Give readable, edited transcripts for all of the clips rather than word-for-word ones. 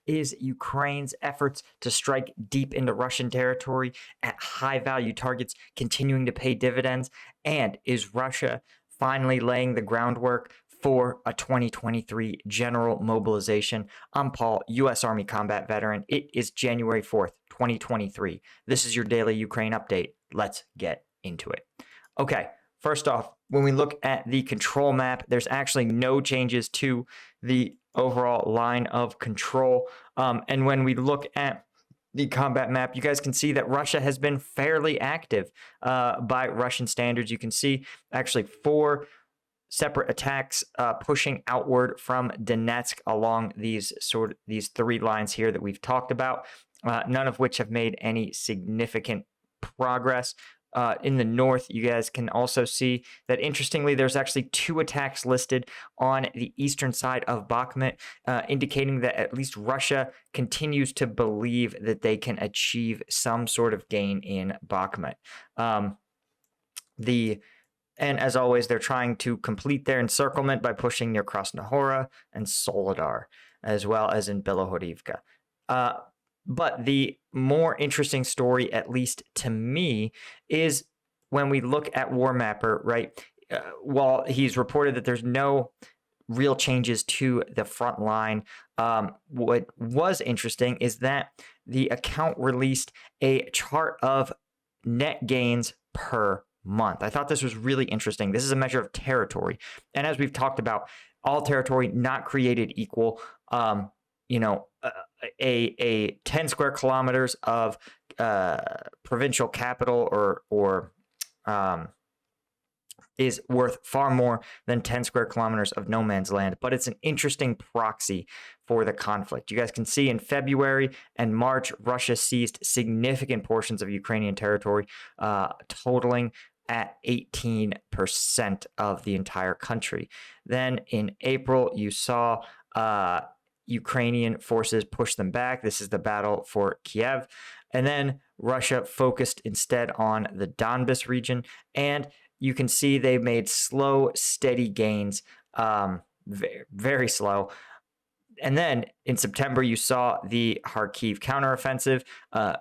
Is Ukraine's efforts to strike deep into Russian territory at high-value targets continuing to pay dividends? And is Russia finally laying the groundwork for a 2023 general mobilization? I'm Paul, U.S. Army combat veteran. It is January 4th, 2023. This is your daily Ukraine update. Let's get into it. Okay, first off, when we look at the control map, there's actually no changes to the overall line of control. And when we look at the combat map, you guys can see that Russia has been fairly active by Russian standards. You can see actually 4 separate attacks pushing outward from Donetsk along these 3 lines here that we've talked about, none of which have made any significant progress. In the north, you guys can also see that, interestingly, there's actually 2 attacks listed on the eastern side of Bakhmut, indicating that at least Russia continues to believe that they can achieve some sort of gain in Bakhmut. And as always, they're trying to complete their encirclement by pushing near Krasnohora and Soledar, as well as in Belohorivka. But the more interesting story, at least to me, is when we look at War Mapper, right? While he's reported that there's no real changes to the front line, what was interesting is that the account released a chart of net gains per month. I thought this was really interesting. This is a measure of territory. And as we've talked about, all territory not created equal. A 10 square kilometers of provincial capital or is worth far more than 10 square kilometers of no man's land, but it's an interesting proxy for the conflict. You guys can see in February and March, Russia seized significant portions of Ukrainian territory, totaling at 18% of the entire country. Then in April, you saw Ukrainian forces push them back. This is the battle for Kiev. And then Russia focused instead on the Donbas region. And you can see they made slow, steady gains, very, very slow. And then in September, you saw the Kharkiv counteroffensive,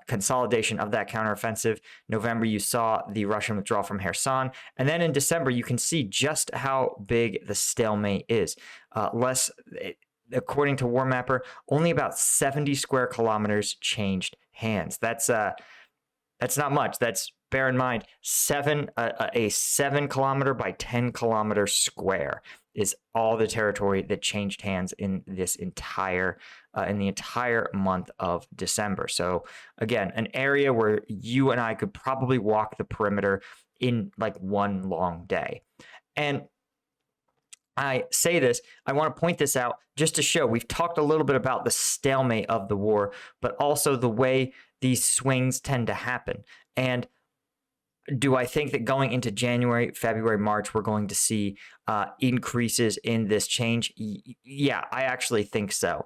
consolidation of that counteroffensive. November, you saw the Russian withdrawal from Kherson. And then in December, you can see just how big the stalemate is. According to War Mapper, only about 70 square kilometers changed hands. That's not much. That's, bear in mind, a 7 kilometer by 10 kilometer square is all the territory that changed hands in this entire month of December. So again, an area where you and I could probably walk the perimeter in like one long day. And I say this, I want to point this out just to show we've talked a little bit about the stalemate of the war, but also the way these swings tend to happen. And do I think that going into January, February, March, we're going to see increases in this change? Yeah, I actually think so.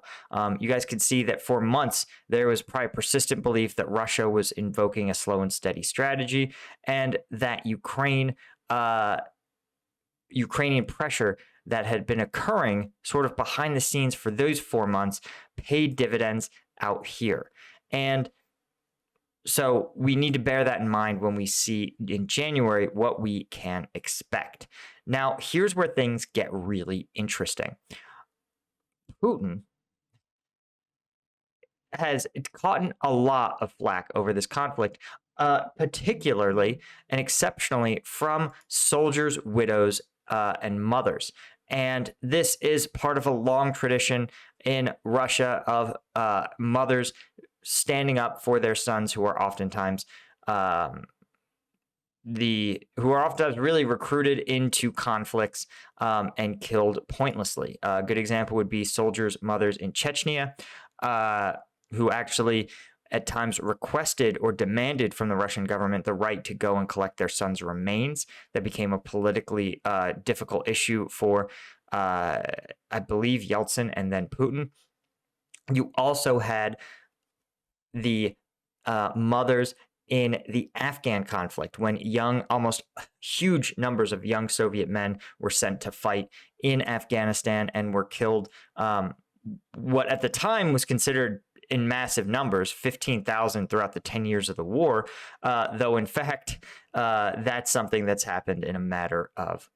You guys can see that for months, there was probably persistent belief that Russia was invoking a slow and steady strategy, and that Ukrainian pressure that had been occurring sort of behind the scenes for those 4 months paid dividends out here. And so we need to bear that in mind when we see in January what we can expect. Now, here's where things get really interesting. Putin has gotten a lot of flack over this conflict, particularly and exceptionally from soldiers, widows, and mothers. And this is part of a long tradition in Russia of mothers standing up for their sons who are oftentimes really recruited into conflicts and killed pointlessly. A good example would be soldiers' mothers in Chechnya, who actually at times requested or demanded from the Russian government the right to go and collect their sons' remains. That became a politically difficult issue for, I believe, Yeltsin and then Putin. You also had the mothers in the Afghan conflict, when almost huge numbers of young Soviet men were sent to fight in Afghanistan and were killed what at the time was considered in massive numbers, 15,000 throughout the 10 years of the war, though in fact, that's something that's happened in a matter of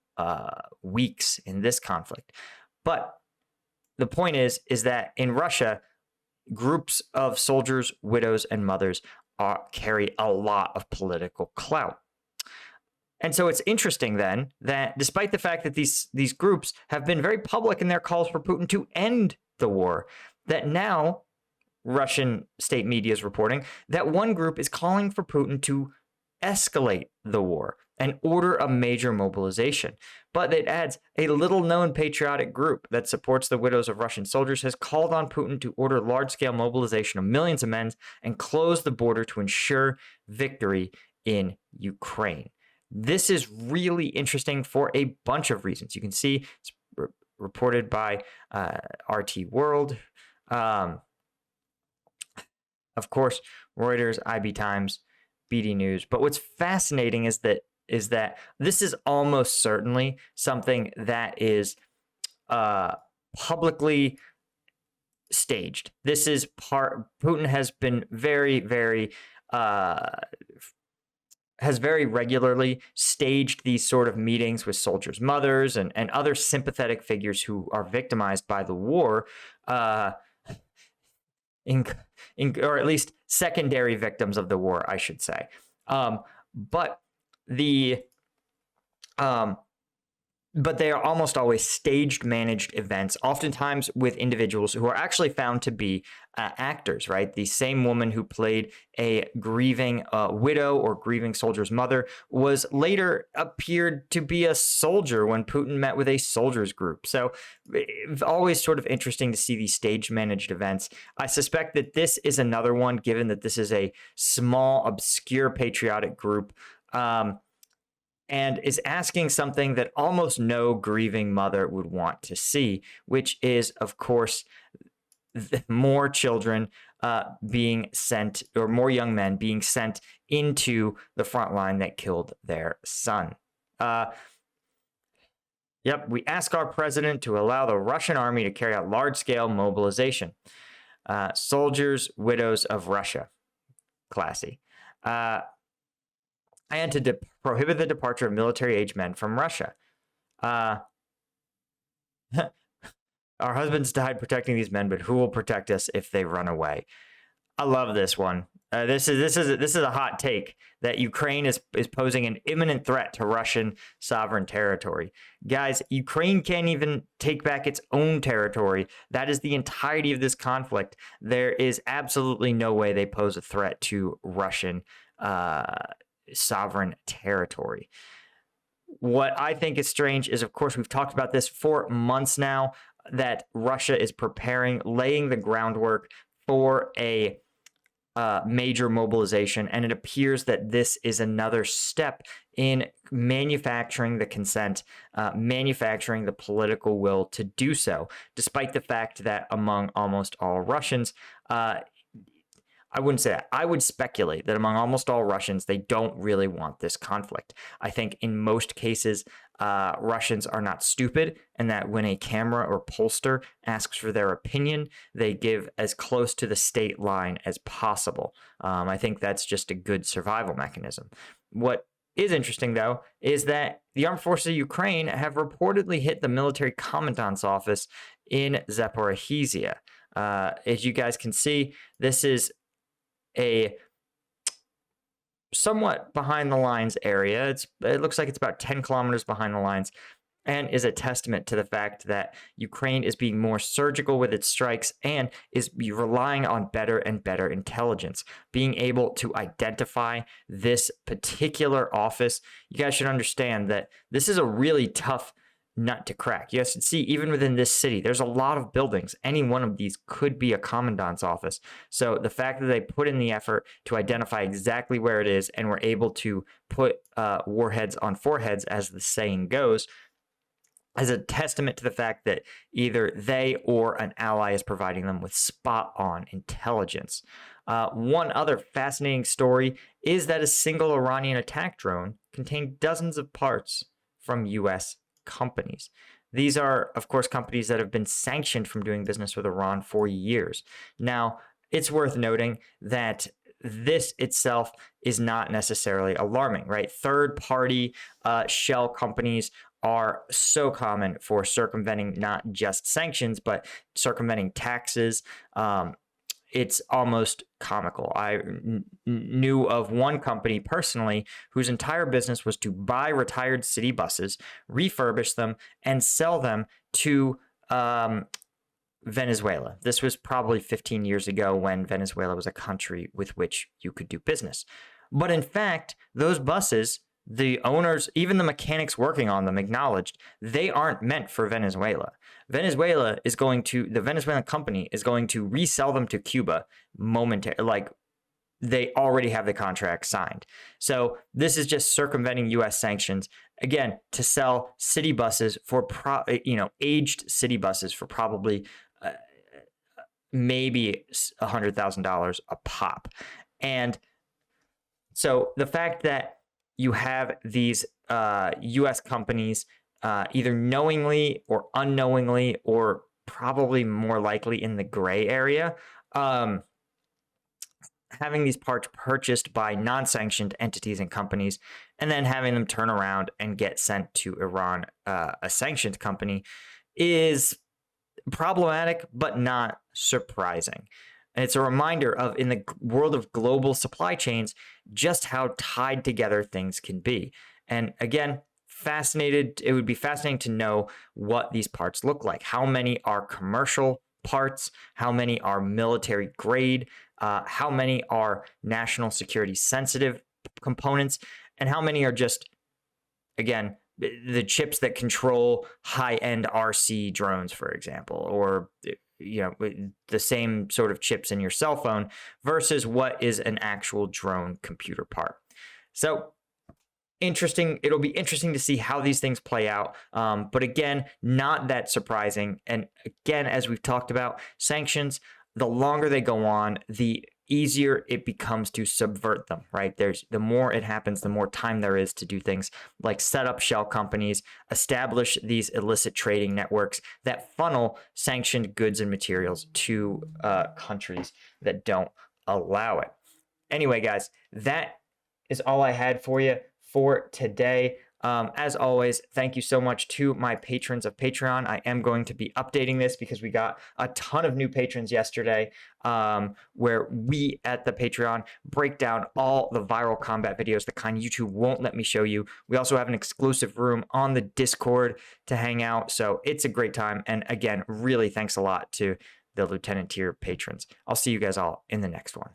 weeks in this conflict. But the point is that in Russia, groups of soldiers, widows, and mothers carry a lot of political clout. And so it's interesting then that despite the fact that these groups have been very public in their calls for Putin to end the war, that now Russian state media is reporting that one group is calling for Putin to escalate the war and order a major mobilization. But it adds a little-known patriotic group that supports the widows of Russian soldiers has called on Putin to order large-scale mobilization of millions of men and close the border to ensure victory in Ukraine. This is really interesting for a bunch of reasons. You can see it's reported by RT World, of course, Reuters, IB Times, BD News. But what's fascinating is that this is almost certainly something that is publicly staged. This is Putin has been very regularly staged these sort of meetings with soldiers' mothers and other sympathetic figures who are victimized by the war, or at least secondary victims of the war, I should say. But they are almost always staged, managed events, oftentimes with individuals who are actually found to be actors, right? The same woman who played a grieving widow or grieving soldier's mother was later appeared to be a soldier when Putin met with a soldiers group. So it's always sort of interesting to see these staged, managed events. I suspect that this is another one, given that this is a small, obscure patriotic group, and is asking something that almost no grieving mother would want to see, which is, of course, more children being sent, or more young men being sent into the front line that killed their son. We ask our president to allow the Russian army to carry out large-scale mobilization. Soldiers, widows of Russia. Classy. And to prohibit the departure of military-age men from Russia. Our husbands died protecting these men, but who will protect us if they run away? I love this one. This is a hot take that Ukraine is posing an imminent threat to Russian sovereign territory. Guys, Ukraine can't even take back its own territory. That is the entirety of this conflict. There is absolutely no way they pose a threat to Russian sovereign territory. What I think is strange is, of course, we've talked about this for months now, that Russia is preparing, laying the groundwork for a major mobilization, and it appears that this is another step in manufacturing the consent, manufacturing the political will to do so, despite the fact that among almost all Russians, I wouldn't say that. I would speculate that among almost all Russians, they don't really want this conflict. I think in most cases, Russians are not stupid, and that when a camera or pollster asks for their opinion, they give as close to the state line as possible. I think that's just a good survival mechanism. What is interesting, though, is that the armed forces of Ukraine have reportedly hit the military commandant's office in Zaporizhzhia. As you guys can see, this is a somewhat behind the lines area. It looks like it's about 10 kilometers behind the lines, and is a testament to the fact that Ukraine is being more surgical with its strikes and is relying on better and better intelligence, being able to identify this particular office. You guys should understand that this is a really tough nut to crack. You guys can see, even within this city, there's a lot of buildings. Any one of these could be a commandant's office. So the fact that they put in the effort to identify exactly where it is and were able to put warheads on foreheads, as the saying goes, is a testament to the fact that either they or an ally is providing them with spot-on intelligence. One other fascinating story is that a single Iranian attack drone contained dozens of parts from U.S. companies. These are, of course, companies that have been sanctioned from doing business with Iran for years. Now, it's worth noting that this itself is not necessarily alarming, right? Third-party shell companies are so common for circumventing not just sanctions, but circumventing taxes. It's almost comical. I knew of one company personally whose entire business was to buy retired city buses, refurbish them, and sell them to Venezuela. This was probably 15 years ago when Venezuela was a country with which you could do business. But in fact, those buses, the owners, even the mechanics working on them acknowledged they aren't meant for Venezuela. The Venezuelan company is going to resell them to Cuba momentarily, like they already have the contract signed. So this is just circumventing U.S. sanctions, again, to sell city buses for, aged city buses for probably maybe $100,000 a pop. And so the fact that you have these U.S. companies either knowingly or unknowingly, or probably more likely in the gray area, having these parts purchased by non-sanctioned entities and companies, and then having them turn around and get sent to Iran, a sanctioned company, is problematic, but not surprising. And it's a reminder of, in the world of global supply chains, just how tied together things can be. And again, it would be fascinating to know what these parts look like. How many are commercial parts? How many are military grade? How many are national security sensitive components? And how many are just, again, the chips that control high-end RC drones, for example, or the same sort of chips in your cell phone versus what is an actual drone computer part. So interesting. It'll be interesting to see how these things play out. But again, not that surprising. And again, as we've talked about, sanctions, the longer they go on, the easier it becomes to subvert them, right? The more it happens, the more time there is to do things like set up shell companies, establish these illicit trading networks that funnel sanctioned goods and materials to countries that don't allow it. Anyway, guys, that is all I had for you for today. As always, thank you so much to my patrons of Patreon. I am going to be updating this because we got a ton of new patrons yesterday, where we at the Patreon break down all the viral combat videos, the kind YouTube won't let me show you. We also have an exclusive room on the Discord to hang out. So it's a great time. And again, really thanks a lot to the Lieutenant tier patrons. I'll see you guys all in the next one.